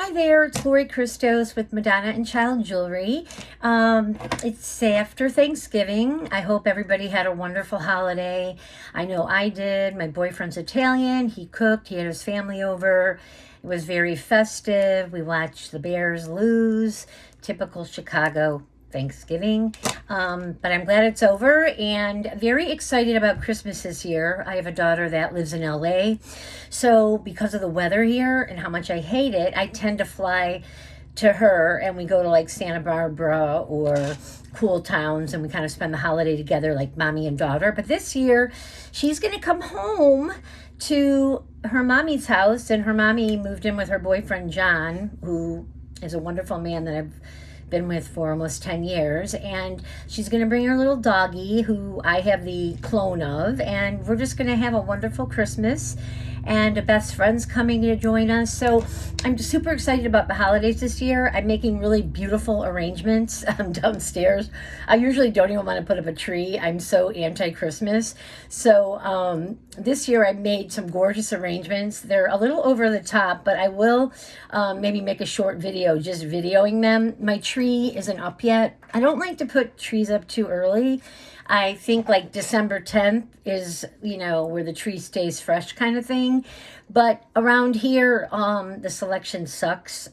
Hi there, it's Lori Christos with Madonna and Child Jewelry. It's after Thanksgiving. I hope everybody had a wonderful holiday. I know I did. My boyfriend's Italian. He cooked. He had his family over. It was very festive. We watched the Bears lose. Typical Chicago Thanksgiving. But I'm glad it's over and very excited about Christmas this year. I have a daughter that lives in LA. So because of the weather here and how much I hate it, I tend to fly to her and we go to like Santa Barbara or cool towns and we kind of spend the holiday together like mommy and daughter. But this year she's going to come home to her mommy's house, and her mommy moved in with her boyfriend John, who is a wonderful man that I've been with for almost 10 years, and she's going to bring her little doggy who I have the clone of, and we're just going to have a wonderful Christmas, and a best friend's coming to join us. So I'm super excited about the holidays this year. I'm making really beautiful arrangements downstairs. I usually don't even want to put up a tree. I'm so anti-Christmas. So this year I made some gorgeous arrangements. They're a little over the top, but I will maybe make a short video just videoing them. My tree isn't up yet. I don't like to put trees up too early. I think like December 10th is, where the tree stays fresh kind of thing. But around here, the selection sucks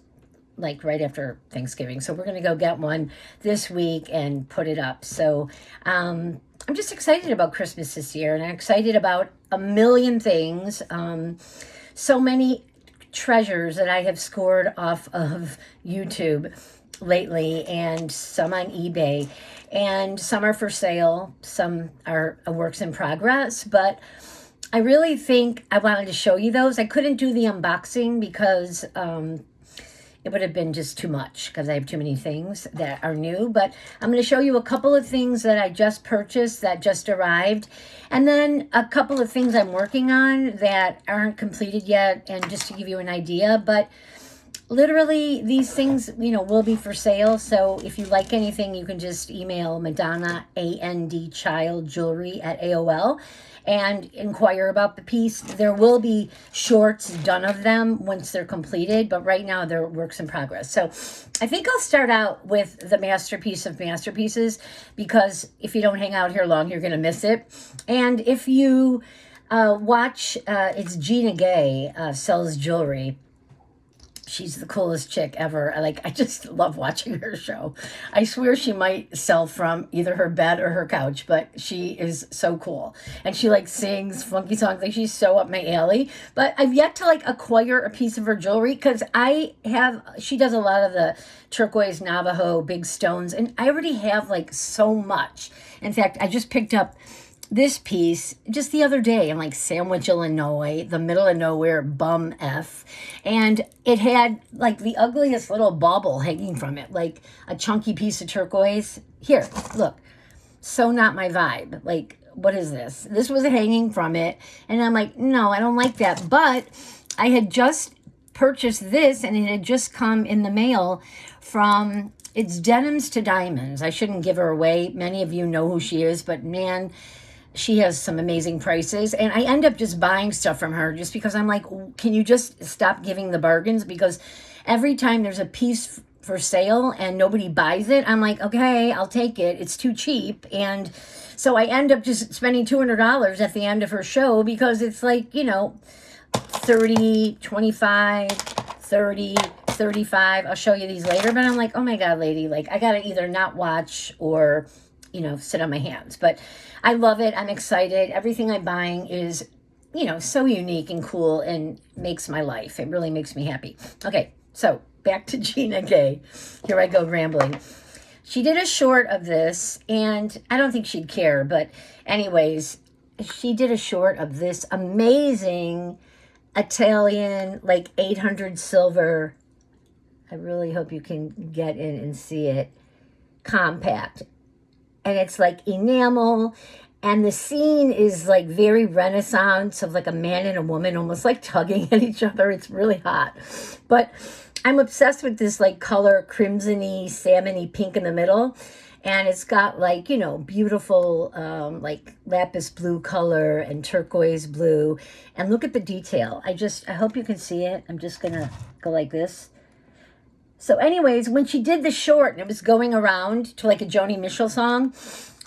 like right after Thanksgiving. So we're going to go get one this week and put it up. So I'm just excited about Christmas this year, and I'm excited about a million things. So many treasures that I have scored off of YouTube lately, and some on eBay, and some are for sale, some are works in progress, but I really think I wanted to show you those. I couldn't do the unboxing because it would have been just too much because I have too many things that are new, but I'm going to show you a couple of things that I just purchased that just arrived, and then a couple of things I'm working on that aren't completed yet, and just to give you an idea. But literally, these things, will be for sale. So if you like anything, you can just email Madonna, A-N-D, Child Jewelry at AOL and inquire about the piece. There will be shorts done of them once they're completed, but right now they're works in progress. So I think I'll start out with the masterpiece of masterpieces, because if you don't hang out here long, you're going to miss it. And if you watch, it's Gina Gay, sells jewelry. She's the coolest chick ever. I just love watching her show. I swear she might sell from either her bed or her couch, but she is so cool. And she sings funky songs. She's so up my alley. But I've yet to acquire a piece of her jewelry, because she does a lot of the turquoise Navajo big stones, and I already have so much. In fact, I just picked up this piece just the other day in Sandwich, Illinois, the middle of nowhere, bum F. And it had the ugliest little bauble hanging from it, a chunky piece of turquoise. Here, look, so not my vibe. What is this? This was hanging from it. And I'm no, I don't like that. But I had just purchased this, and it had just come in the mail from, it's Denims to Diamonds. I shouldn't give her away. Many of you know who she is, but man, she has some amazing prices, and I end up just buying stuff from her just because I'm can you just stop giving the bargains? Because every time there's a piece for sale and nobody buys it, I'm okay, I'll take it. It's too cheap. And so I end up just spending $200 at the end of her show, because it's 30, 25, 30, 35. I'll show you these later, but I'm oh my God, lady, I gotta either not watch or sit on my hands. But I love it. I'm excited. Everything I'm buying is, so unique and cool and makes my life. It really makes me happy. Okay, so back to Gina Gay. Here I go rambling. She did a short of this, and I don't think she'd care, but anyways, she did a short of this amazing Italian, 800 silver. I really hope you can get in and see it. Compact. And it's enamel, and the scene is very Renaissance of a man and a woman almost tugging at each other. It's really hot. But I'm obsessed with this color crimsony, salmony pink in the middle. And it's got beautiful lapis blue color and turquoise blue. And look at the detail. I hope you can see it. I'm just gonna go like this. So anyways, when she did the short and it was going around to like a Joni Mitchell song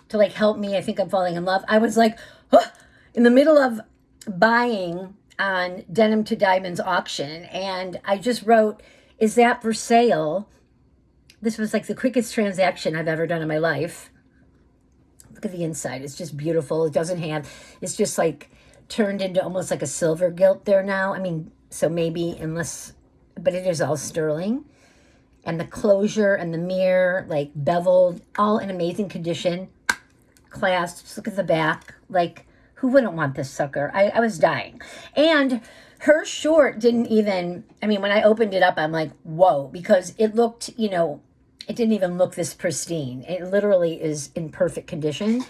to like help me, I think I'm falling in love, I was like, huh, in the middle of buying on Denim to Diamonds auction, and I just wrote, is that for sale? This was like the quickest transaction I've ever done in my life. Look at the inside. It's just beautiful. It doesn't have, it's just like turned into almost like a silver gilt there now. I mean, so maybe unless, but it is all sterling. And the closure and the mirror, like beveled, all in amazing condition. Clasps, look at the back. Like, who wouldn't want this sucker? I was dying. And her short didn't even, I mean, when I opened it up, I'm like, whoa, because it looked, you know, it didn't even look this pristine. It literally is in perfect condition.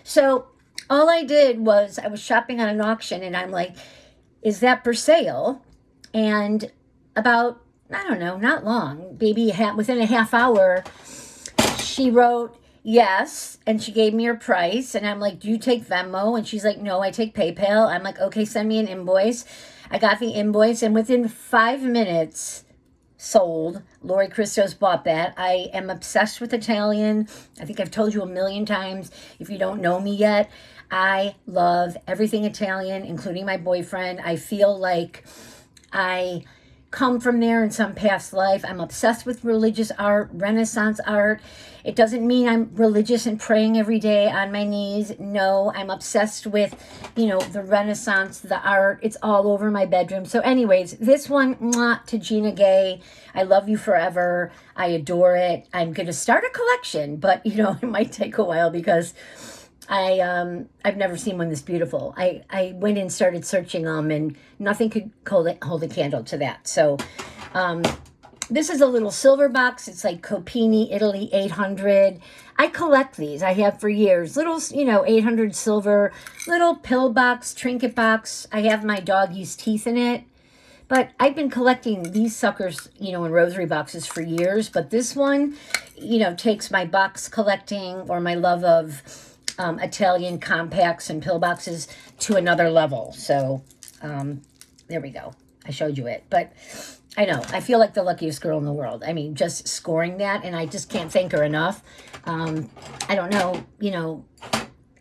So all I did was I was shopping on an auction and I'm like, is that for sale? And about, I don't know, not long, maybe within a half hour, she wrote yes, and she gave me her price, and I'm like, do you take Venmo? And she's like, no, I take PayPal. I'm like, okay, send me an invoice. I got the invoice, and within 5 minutes, sold. Lori Christos bought that. I am obsessed with Italian. I think I've told you a million times. If you don't know me yet, I love everything Italian, including my boyfriend. I feel like I come from there in some past life. I'm obsessed with religious art, Renaissance art. It doesn't mean I'm religious and praying every day on my knees. No, I'm obsessed with, you know, the Renaissance, the art. It's all over my bedroom. So anyways, this one, mwah, to Gina Gay. I love you forever. I adore it. I'm going to start a collection, but, you know, it might take a while because I've never seen one this beautiful. I went and started searching them, and nothing could hold a candle to that. So this is a little silver box. It's like Copini, Italy, 800. I collect these. I have for years. Little, you know, 800 silver, little pill box, trinket box. I have my doggy's teeth in it. But I've been collecting these suckers, you know, in rosary boxes for years. But this one, you know, takes my box collecting or my love of Italian compacts and pill boxes to another level. So there we go. I showed you it. But I know, I feel like the luckiest girl in the world. I mean, just scoring that, and I just can't thank her enough. I don't know, you know,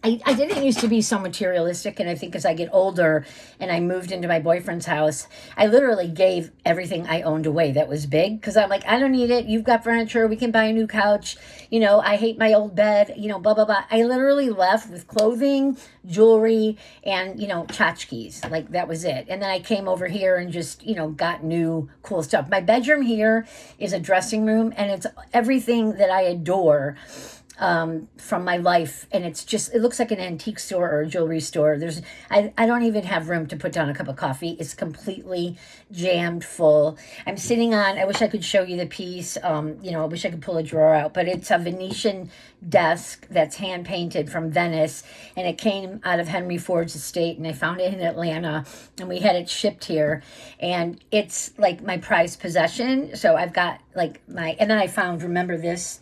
I didn't used to be so materialistic, and I think as I get older and I moved into my boyfriend's house, I literally gave everything I owned away that was big, because I'm like, I don't need it. You've got furniture. We can buy a new couch. You know, I hate my old bed, you know, blah, blah, blah. I literally left with clothing, jewelry, and, you know, tchotchkes. Like, that was it. And then I came over here and just, you know, got new cool stuff. My bedroom here is a dressing room, and it's everything that I adore from my life, and it's just, it looks like an antique store or a jewelry store. I don't even have room to put down a cup of coffee. It's completely jammed full. I'm sitting on, I wish I could show you the piece, you know, I wish I could pull a drawer out, but it's a Venetian desk that's hand painted from Venice, and it came out of Henry Ford's estate, and I found it in Atlanta, and we had it shipped here, and it's like my prized possession. So I've got like and then I found, remember this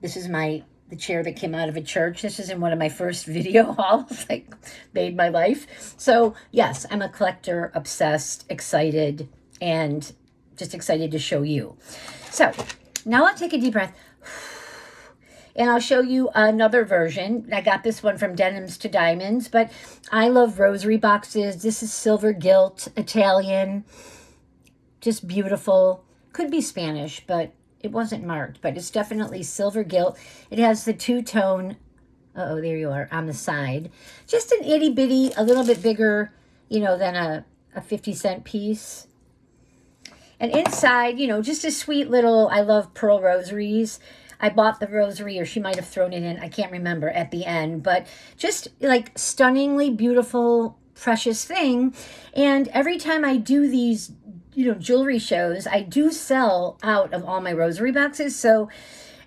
is the chair that came out of a church. This is in one of my first video hauls, like, made my life. So yes, I'm a collector, obsessed, excited, and just excited to show you. So now I'll take a deep breath, and I'll show you another version. I got this one from Denims to Diamonds, but I love rosary boxes. This is silver gilt, Italian, just beautiful. Could be Spanish, but it wasn't marked, but it's definitely silver gilt. It has the two-tone, there you are, on the side. Just an itty-bitty, a little bit bigger, you know, than a 50-cent piece. And inside, you know, just a sweet little, I love pearl rosaries. I bought the rosary, or she might have thrown it in, I can't remember, at the end. But just, like, stunningly beautiful, precious thing. And every time I do these, you know, jewelry shows, I do sell out of all my rosary boxes. So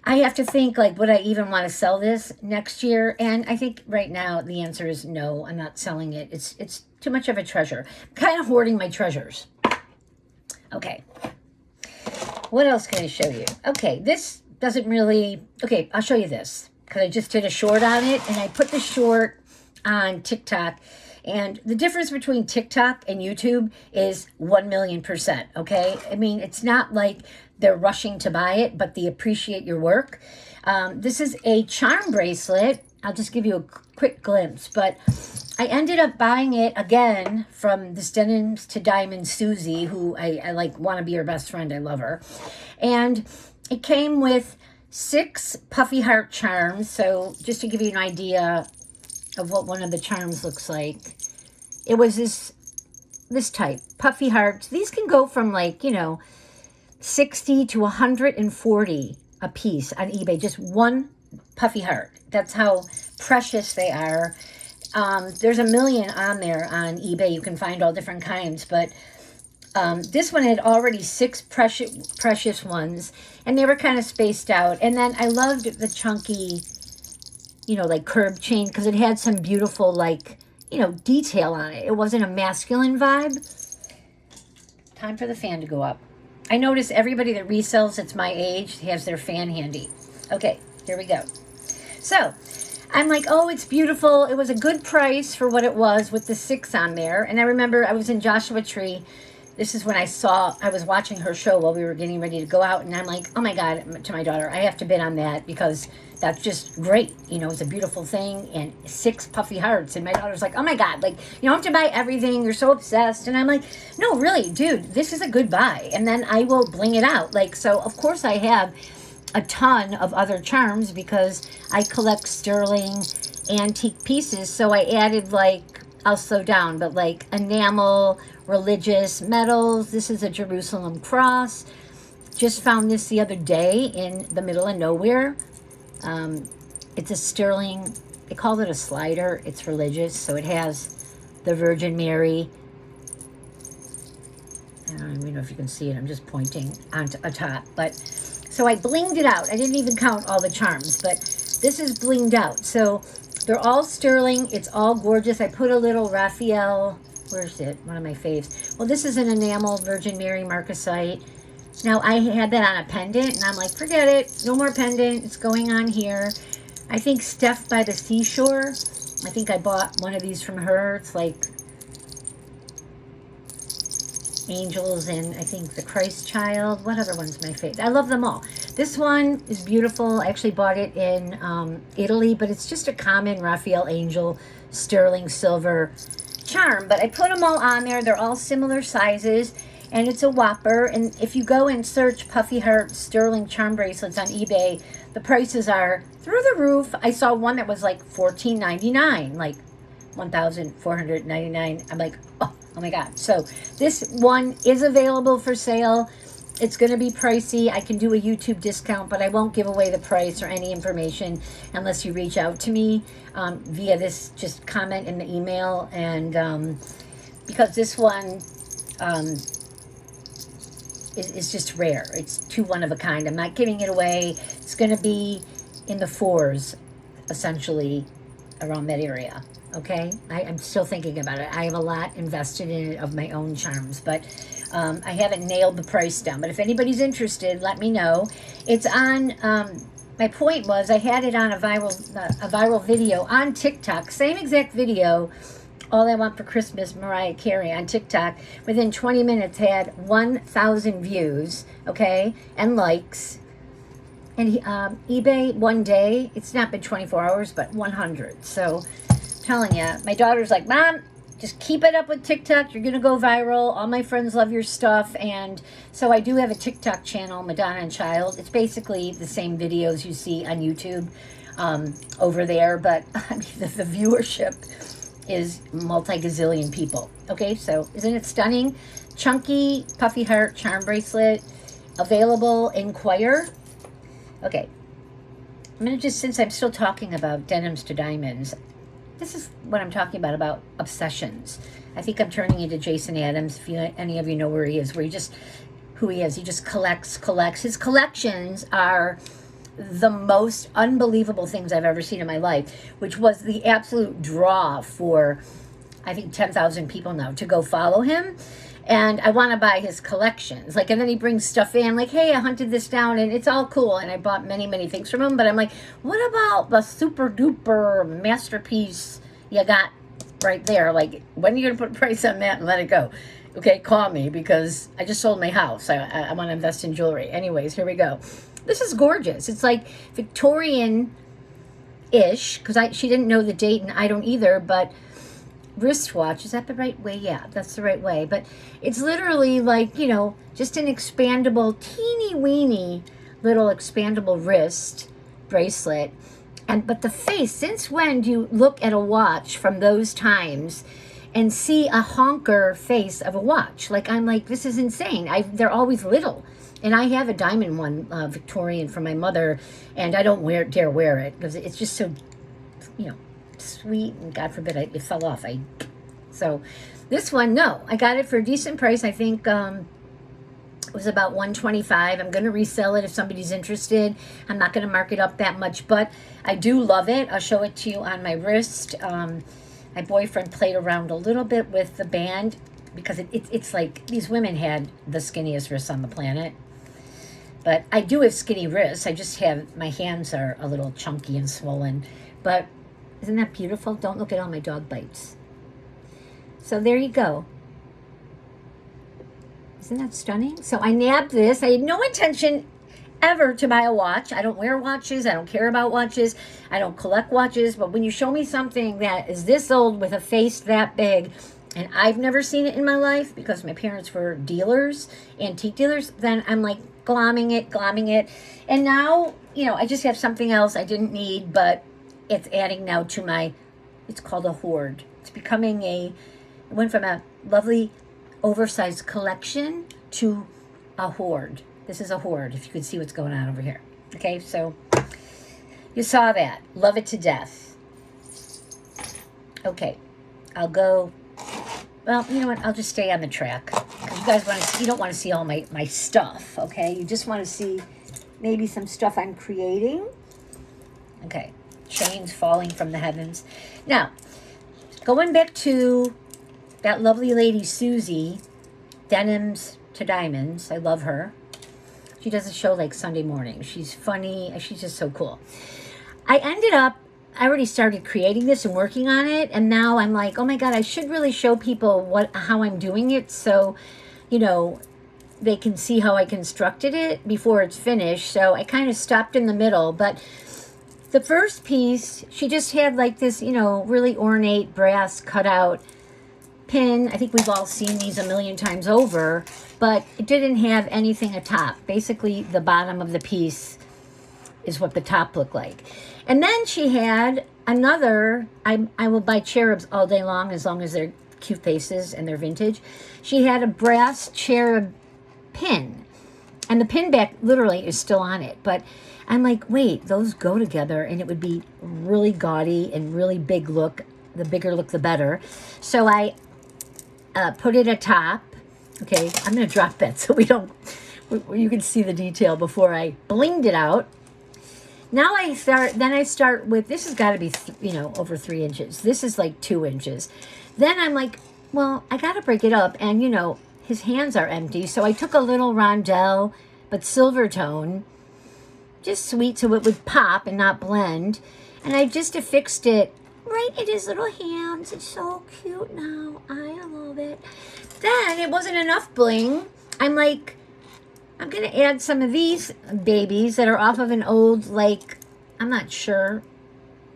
I have to think, like, would I even want to sell this next year? And I think right now the answer is no, I'm not selling it. It's too much of a treasure. I'm kind of hoarding my treasures. Okay. What else can I show you? Okay, this doesn't really, okay, I'll show you this, because I just did a short on it, and I put the short on TikTok. And the difference between TikTok and YouTube is 1,000,000%. Okay. I mean, it's not like they're rushing to buy it, but they appreciate your work. This is a charm bracelet. I'll just give you a quick glimpse, but I ended up buying it again from this Denims to Diamonds Susie, who I like want to be her best friend. I love her. And it came with 6 puffy heart charms. So just to give you an idea of what one of the charms looks like, it was this type, puffy hearts. These can go from 60 to 140 a piece on eBay. Just one puffy heart. That's how precious they are. There's a million on there on eBay. You can find all different kinds, but this one had already 6 precious ones, and they were kind of spaced out. And then I loved the chunky, like curb chain, because it had some beautiful, detail on it. It wasn't a masculine vibe. Time for the fan to go up. I notice everybody that resells that's my age has their fan handy. Okay, here we go. So I'm like, oh, it's beautiful. It was a good price for what it was with the 6 on there. And I remember I was in Joshua Tree. This is when I was watching her show while we were getting ready to go out. And I'm like, oh my God, to my daughter, I have to bid on that because that's just great. It's a beautiful thing. And 6 puffy hearts. And my daughter's like, oh my God, you don't have to buy everything. You're so obsessed. And I'm like, no, really, dude, this is a good buy. And then I will bling it out. So of course I have a ton of other charms because I collect sterling antique pieces. So I added I'll slow down, but enamel, religious metals. This is a Jerusalem cross. Just found this the other day in the middle of nowhere. It's a sterling, they call it a slider. It's religious. So it has the Virgin Mary. I don't even know if you can see it. I'm just pointing onto a top, but so I blinged it out. I didn't even count all the charms, but this is blinged out. So they're all sterling. It's all gorgeous. I put a little Raphael, where's it? One of my faves. Well, this is an enamel Virgin Mary Marcasite. Now, I had that on a pendant, and I'm like, forget it. No more pendant. It's going on here. I think Steph by the Seashore. I think I bought one of these from her. It's angels and I think the Christ child. What other one's my favorite? I love them all. This one is beautiful. I actually bought it in Italy, but it's just a common Raphael angel sterling silver charm. But I put them all on there. They're all similar sizes, and it's a whopper. And if you go and search puffy heart sterling charm bracelets on eBay, the prices are through the roof. I saw one that was $14.99, $1,499. I'm like, oh my God. So this one is available for sale. It's going to be pricey. I can do a YouTube discount, but I won't give away the price or any information unless you reach out to me via this, just comment in the email. And because this one is just rare. It's too one of a kind. I'm not giving it away. It's going to be in the 4s, essentially, around that area. Okay, I'm still thinking about it. I have a lot invested in it of my own charms, but I haven't nailed the price down. But if anybody's let me know. It's on. My point was I had it on a viral video on TikTok. Same exact video. All I Want for Christmas, Mariah Carey on TikTok. Within 20 minutes, had 1,000 views. Okay, and likes. And eBay one day. It's not been 24 hours, but 100. So. Telling you, my daughter's like, Mom, just keep it up with TikTok. You're gonna go viral. All my friends love your stuff. And so I do have a TikTok channel, Madonna and Child. It's basically the same videos you see on YouTube over there, but I mean, the viewership is multi-gazillion people. Okay, so isn't it stunning? Chunky puffy heart charm bracelet, available. Inquire. Okay, I'm gonna just, since I'm still talking about Denims to Diamonds, this is what I'm talking about obsessions. I think I'm turning into Jason Adams. If any of you know where he is, who he is. He just collects. His collections are the most unbelievable things I've ever seen in my life, which was the absolute draw for, I think, 10,000 people now to go follow him. And I want to buy his collections. And then he brings stuff in, hey, I hunted this down, and it's all cool. And I bought many, many things from him. But I'm like, what about the super duper masterpiece you got right there. Like, when are you going to put a price on that and let it go? Okay, call me, because I just sold my house. I want to invest in jewelry. Anyways, here we go. This is gorgeous. It's like Victorian-ish, because she didn't know the date, and I don't either, but wristwatch. Is that the right way? Yeah, that's the right way. But it's literally like, just an expandable, teeny weeny little expandable wrist bracelet. But the face, since when do you look at a watch from those times and see a honker face of a watch? Like, I'm like, this is insane. They're always little. And I have a diamond one, Victorian, from my mother, and I don't dare wear it, because it's just so, sweet, and God forbid it fell off. So this one, no, I got it for a decent price. I think it was about $125. I'm going to resell it if somebody's interested. I'm not going to mark it up that much, but I do love it. I'll show it to you on my wrist. My boyfriend played around a little bit with the band, because it's like these women had the skinniest wrists on the planet. But I do have skinny wrists. I just have, my hands are a little chunky and swollen. But isn't that beautiful? Don't look at all my dog bites. So there you go. Isn't that stunning? So I nabbed this. I had no intention ever to buy a watch. I don't wear watches. I don't care about watches. I don't collect watches. But when you show me something that is this old with a face that big, and I've never seen it in my life because my parents were dealers, antique dealers, then I'm like glomming it. And now, I just have something else I didn't need, but it's adding now to it's called a hoard. It's becoming it went from a lovely oversized collection to a hoard. This is a hoard, if you could see what's going on over here. Okay, so you saw that. Love it to death. Okay, I'll go. Well, you know what? I'll just stay on the track. You guys you don't want to see all my stuff, okay? You just want to see maybe some stuff I'm creating. Okay, chains falling from the heavens. Now, going back to that lovely lady, Susie, Denims to Diamonds. I love her. She does a show like Sunday morning. She's funny. She's just so cool. I already started creating this and working on it, and now I'm like, oh my God, I should really show people how I'm doing it, so, they can see how I constructed it before it's finished. So I kind of stopped in the middle, but the first piece, she just had like this, really ornate brass cutout pin. I think we've all seen these a million times over, but it didn't have anything atop. Basically, the bottom of the piece is what the top looked like. And then she had another, I will buy Cherubs all day long as they're cute faces and they're vintage. She had a brass cherub pin, and the pin back literally is still on it, but I'm like, wait, those go together, and it would be really gaudy and really big look. The bigger look, the better. So I put it atop. Okay, I'm going to drop that so you can see the detail before I blinged it out. Now I start with, this has got to be, over 3 inches. This is like 2 inches. Then I'm like, well, I got to break it up. And, his hands are empty. So I took a little rondelle, but silver tone, just sweet so it would pop and not blend. And I just affixed it right in his little hands. It's so cute now. I love it. Then it wasn't enough bling. I'm like, I'm going to add some of these babies that are off of an old, I'm not sure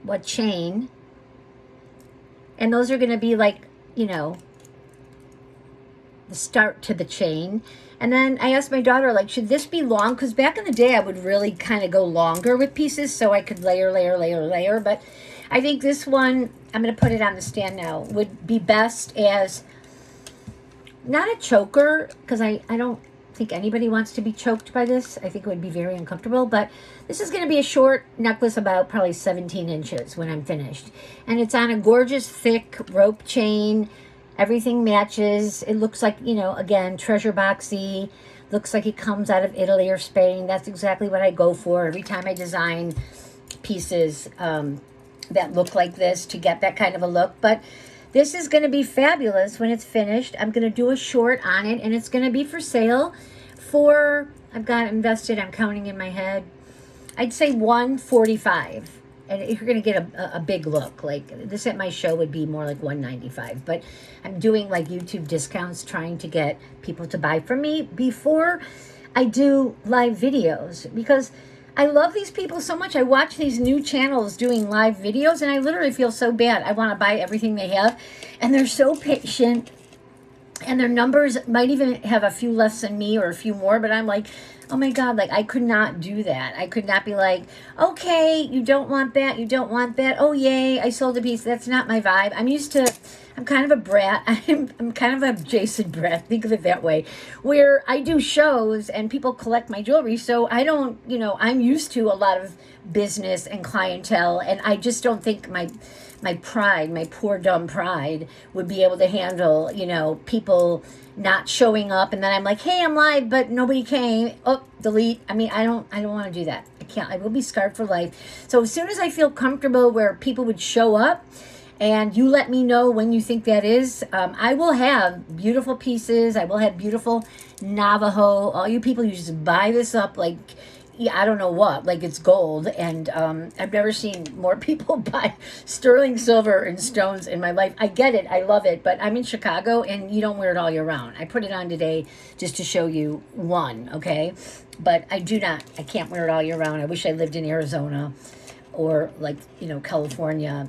what chain. And those are going to be the start to the chain. And then I asked my daughter, should this be long? Because back in the day, I would really kind of go longer with pieces so I could layer. But I think this one, I'm going to put it on the stand now, would be best as not a choker, because I don't think anybody wants to be choked by this. I think it would be very uncomfortable, but this is going to be a short necklace, about probably 17 inches when I'm finished. And it's on a gorgeous thick rope chain. Everything matches. It looks like, again, treasure boxy. Looks like it comes out of Italy or Spain. That's exactly what I go for every time I design pieces that look like this, to get that kind of a look. But this is going to be fabulous when it's finished. I'm going to do a short on it, and it's going to be for sale I've got invested, I'm counting in my head, I'd say $145. And if you're going to get a big look, like this at my show would be more like $195. But I'm doing like YouTube discounts, trying to get people to buy from me before I do live videos, because I love these people so much. I watch these new channels doing live videos and I literally feel so bad. I want to buy everything they have, and they're so patient, and their numbers might even have a few less than me or a few more, but I'm like, oh my God, like I could not do that. I could not be like, okay, you don't want that, you don't want that. Oh yay, I sold a piece. That's not my vibe. I'm kind of a brat. I'm kind of a Jason brat, think of it that way, where I do shows and people collect my jewelry. So I don't, I'm used to a lot of business and clientele, and I just don't think my pride, my poor dumb pride, would be able to handle, people not showing up, and then I'm like, hey, I'm live, but nobody came. Oh, delete. I mean, I don't want to do that. I can't. I will be scarred for life. So as soon as I feel comfortable where people would show up, and you let me know when you think that is, I will have beautiful pieces. I will have beautiful Navajo. All you people, you just buy this up like, yeah, I don't know what, like it's gold. And I've never seen more people buy sterling silver and stones in my life. I get it. I love it. But I'm in Chicago and you don't wear it all year round. I put it on today just to show you one, okay? But I can't wear it all year round. I wish I lived in Arizona or like, California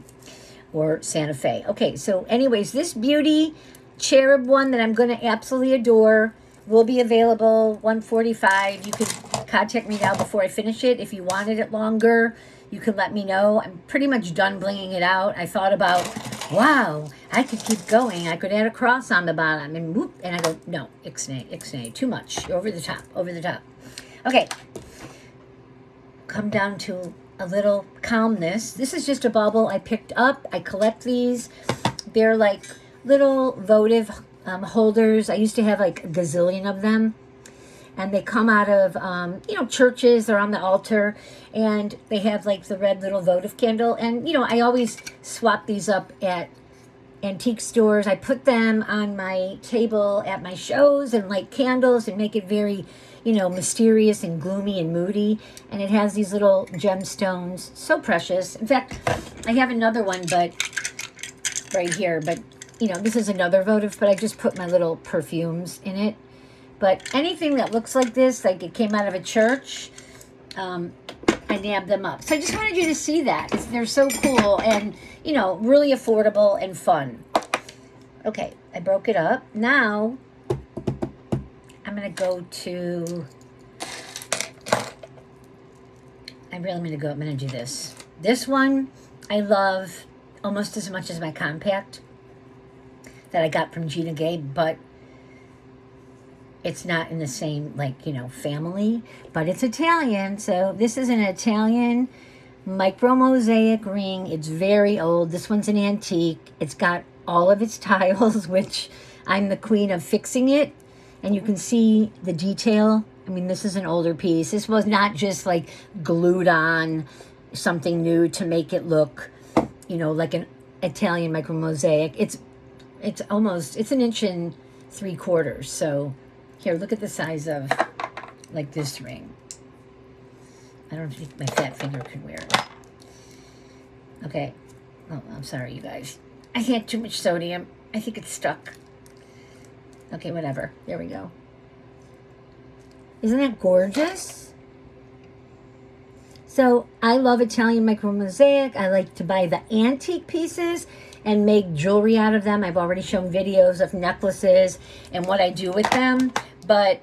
or Santa Fe. Okay, so anyways, this beauty cherub one that I'm going to absolutely adore will be available $145. You can contact me now before I finish it. If you wanted it longer, you can let me know. I'm pretty much done blinging it out. I thought about, wow, I could keep going. I could add a cross on the bottom, and whoop, and I go, no, ixnay, too much, over the top. Okay, come down to a little calmness. This is just a bauble I picked up. I collect these. They're like little votive holders. I used to have like a gazillion of them, and they come out of churches or on the altar, and they have like the red little votive candle. And I always swap these up at antique stores. I put them on my table at my shows and light candles and make it very mysterious and gloomy and moody. And it has these little gemstones, so precious. In fact, I have another one, but right here, but this is another votive, but I just put my little perfumes in it. But anything that looks like this, like it came out of a church, I nabbed them up. So I just wanted you to see that. They're so cool and, really affordable and fun. Okay, I broke it up. Now, I'm going to go to, I'm going to do this. This one I love almost as much as my compact that I got from Gina Gay, but it's not in the same, family, but it's Italian. So this is an Italian micro mosaic ring. It's very old. This one's an antique. It's got all of its tiles, which I'm the queen of fixing it. And you can see the detail. I mean, this is an older piece. This was not just like glued on something new to make it look, like an Italian micro mosaic. It's an inch and 3/4. So here, look at the size of like this ring. I don't think my fat finger could wear it. Okay. Oh, I'm sorry, you guys. I had too much sodium. I think it's stuck. Okay, whatever. There we go. Isn't that gorgeous? So I love Italian micro mosaic. I like to buy the antique pieces and make jewelry out of them. I've already shown videos of necklaces and what I do with them. But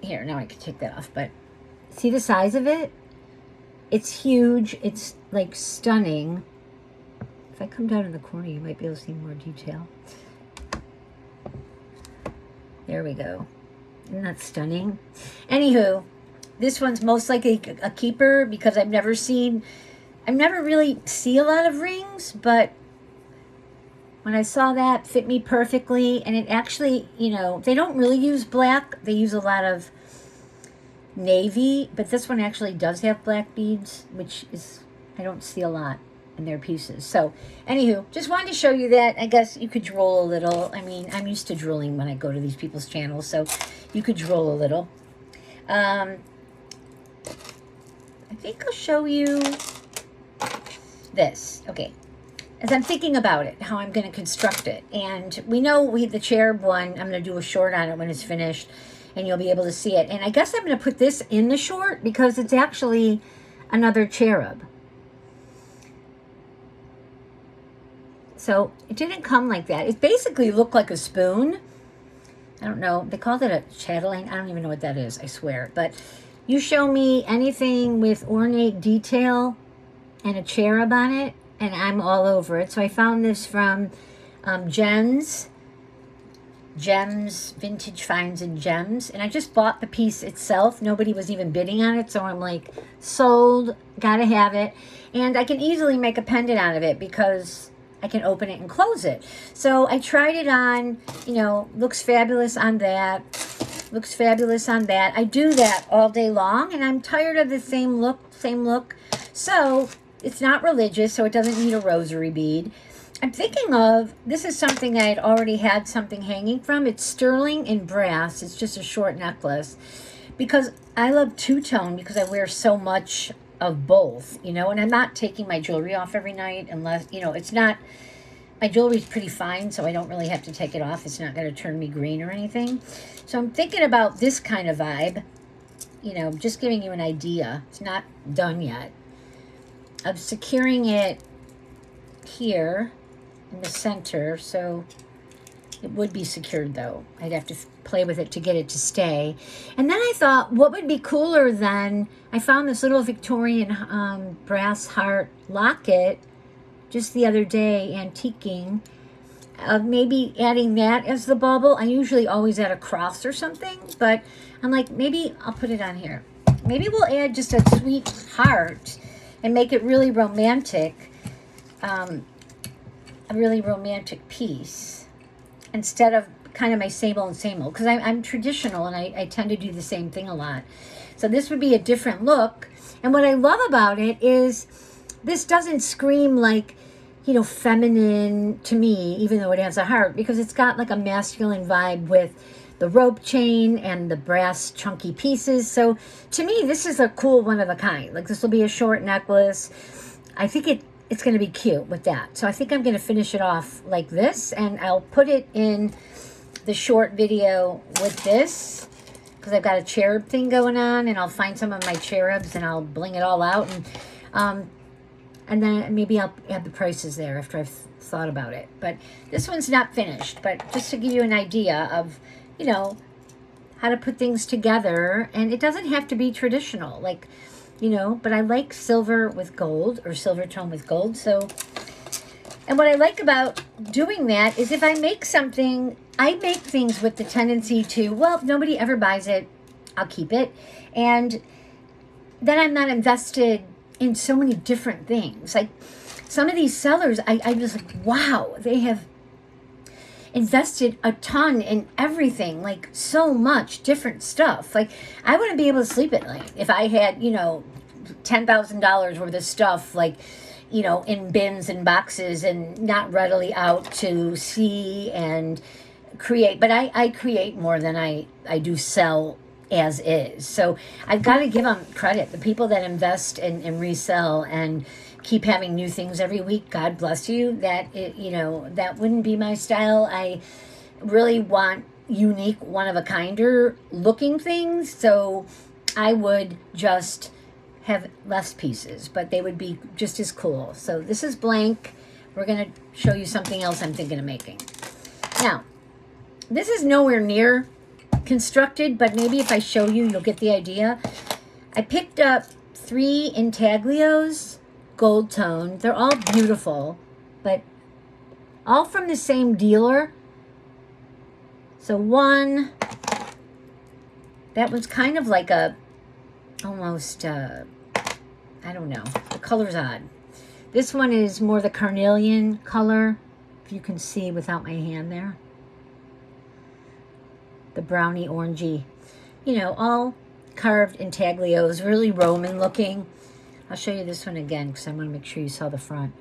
here, now I can take that off. But see the size of it? It's huge. It's like stunning. If I come down in the corner, you might be able to see more detail. There we go. Isn't that stunning? Anywho, this one's most likely a keeper because I've never really see a lot of rings, but when I saw that, fit me perfectly. And it actually, they don't really use black. They use a lot of navy, but this one actually does have black beads, which is, I don't see a lot in their pieces. So anywho, just wanted to show you that. I guess you could drool a little. I mean, I'm used to drooling when I go to these people's channels, so you could drool a little. I think I'll show you this. Okay. As I'm thinking about it, how I'm going to construct it. And we know the cherub one, I'm going to do a short on it when it's finished, and you'll be able to see it. And I guess I'm going to put this in the short because it's actually another cherub. So it didn't come like that. It basically looked like a spoon. I don't know. They called it a chatelaine. I don't even know what that is, I swear. But you show me anything with ornate detail and a cherub on it, and I'm all over it. So I found this from Gems, Vintage Finds and Gems. And I just bought the piece itself. Nobody was even bidding on it. So I'm like, sold, gotta have it. And I can easily make a pendant out of it because I can open it and close it. So I tried it on, you know, looks fabulous on that. Looks fabulous on that. I do that all day long, and I'm tired of the same look. So it's not religious, so it doesn't need a rosary bead. I'm thinking of, this is something I had already had something hanging from. It's sterling in brass. It's just a short necklace. Because I love two-tone because I wear so much of both, you know, and I'm not taking my jewelry off every night unless, you know, it's not, my jewelry's pretty fine, so I don't really have to take it off. It's not going to turn me green or anything. So I'm thinking about this kind of vibe, you know, just giving you an idea. It's not done yet. Of securing it here in the center, so it would be secured though. I'd have to play with it to get it to stay. And then I thought, what would be cooler than, I found this little Victorian brass heart locket just the other day, antiquing, of maybe adding that as the bauble. I usually always add a cross or something, but I'm like, maybe I'll put it on here. Maybe we'll add just a sweet heart and make it really romantic, a really romantic piece, instead of kind of my same old, because I'm traditional and I tend to do the same thing a lot. So this would be a different look. And what I love about it is this doesn't scream like, you know, feminine to me, even though it has a heart, because it's got like a masculine vibe with the rope chain and the brass chunky pieces. So to me, this is a cool one of a kind. Like, this will be a short necklace. I think it's going to be cute with that. So I think I'm going to finish it off like this, and I'll put it in the short video with this because I've got a cherub thing going on, and I'll find some of my cherubs and I'll bling it all out, and then maybe I'll add the prices there after I've thought about it. But this one's not finished, but just to give you an idea of, you know, how to put things together. And it doesn't have to be traditional, like, you know, but I like silver with gold, or silver tone with gold. So, and what I like about doing that is if I make something, I make things with the tendency to, well, if nobody ever buys it, I'll keep it. And then I'm not invested in so many different things. Like some of these sellers, I'm just like, wow, they have invested a ton in everything, like so much different stuff. Like, I wouldn't be able to sleep at night if I had, you know, $10,000 worth of stuff, like, you know, in bins and boxes and not readily out to see and create. But I create more than I do sell as is. So I've got to give them credit. The people that invest and resell and keep having new things every week, God bless you. That, you know, that wouldn't be my style. I really want unique, one-of-a-kinder looking things. So I would just have less pieces, but they would be just as cool. So this is blank. We're going to show you something else I'm thinking of making. Now, this is nowhere near constructed, but maybe if I show you, you'll get the idea. I picked up 3 Intaglios gold tone. They're all beautiful, but all from the same dealer. So one, that one's kind of like a, almost, I don't know, the color's odd. This one is more the carnelian color, if you can see without my hand there. The browny orangey, you know, all carved intaglios, really Roman looking. I'll show you this one again because I want to make sure you saw the front.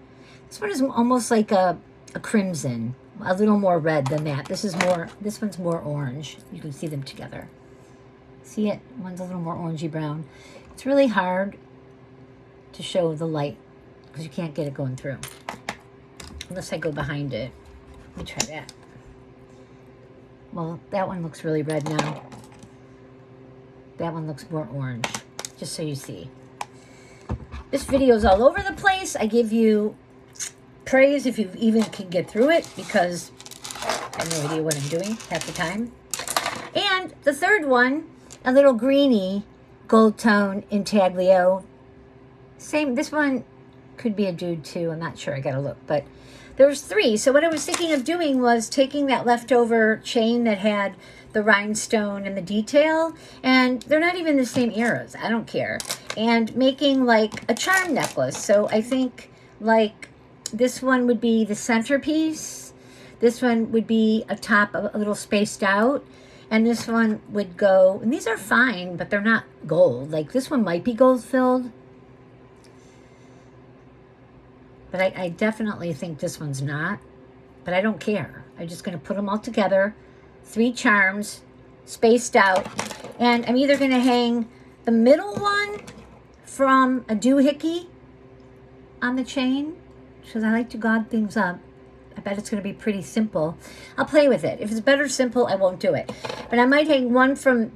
This one is almost like a crimson, a little more red than that. This one's more orange. You can see them together. See it? One's a little more orangey brown. It's really hard to show the light because you can't get it going through. Unless I go behind it. Let me try that. Well, that one looks really red now. That one looks more orange, just so you see. This video is all over the place. I give you praise if you even can get through it, because I have no idea what I'm doing half the time. And the third one, a little greeny gold tone intaglio. Same, this one could be a dude too. I'm not sure, I gotta look, but there's 3. So what I was thinking of doing was taking that leftover chain that had the rhinestone and the detail, and they're not even the same eras, I don't care, and making like a charm necklace. So I think like this one would be the centerpiece, this one would be a top a little spaced out, and this one would go, and these are fine, but they're not gold. Like this one might be gold filled, but I definitely think this one's not, but I don't care. I'm just going to put them all together, 3 charms spaced out, and I'm either going to hang the middle one from a doohickey on the chain, because I like to god things up. I bet it's going to be pretty simple. I'll play with it. If it's better simple, I won't do it. But I might hang one from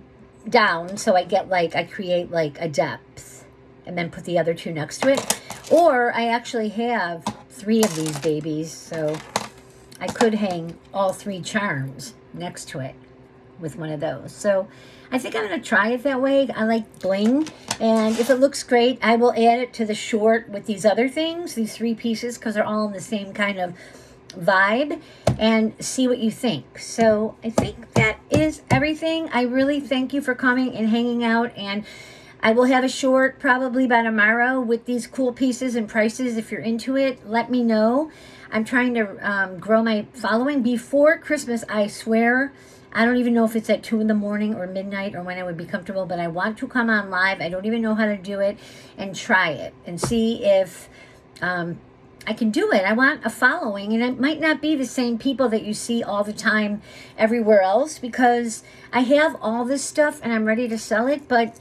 down, so I get like, I create like a depth, and then put the other 2 next to it. Or I actually have 3 of these babies, so I could hang all 3 charms next to it with one of those. So I think I'm going to try it that way. I like bling, and if it looks great, I will add it to the short with these other things, these 3 pieces, because they're all in the same kind of vibe, and see what you think. So I think that is everything. I really thank you for coming and hanging out, and I will have a short probably by tomorrow with these cool pieces and prices. If you're into it, let me know. I'm trying to grow my following before Christmas, I swear. I don't even know if it's at 2 in the morning or midnight or when I would be comfortable, but I want to come on live. I don't even know how to do it, and try it and see if I can do it. I want a following, and it might not be the same people that you see all the time everywhere else, because I have all this stuff and I'm ready to sell it, but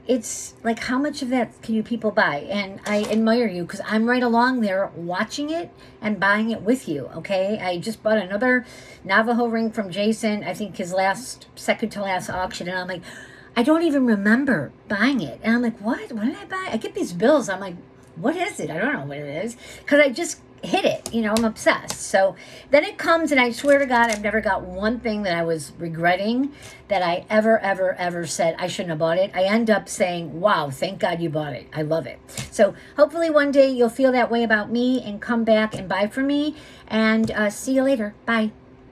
it's like, how much of that can you people buy? And I admire you, because I'm right along there watching it and buying it with you, okay? I just bought another Navajo ring from Jason, I think his second to last auction, and I'm like, I don't even remember buying it. And I'm like, what did I buy? I get these bills, I'm like, what is it? I don't know what it is, because I just hit it, you know, I'm obsessed. So then it comes, and I swear to God, I've never got one thing that I was regretting that I ever said I shouldn't have bought it. I end up saying, wow, thank God you bought it. I love it. So hopefully one day you'll feel that way about me and come back and buy from me, and see you later. Bye.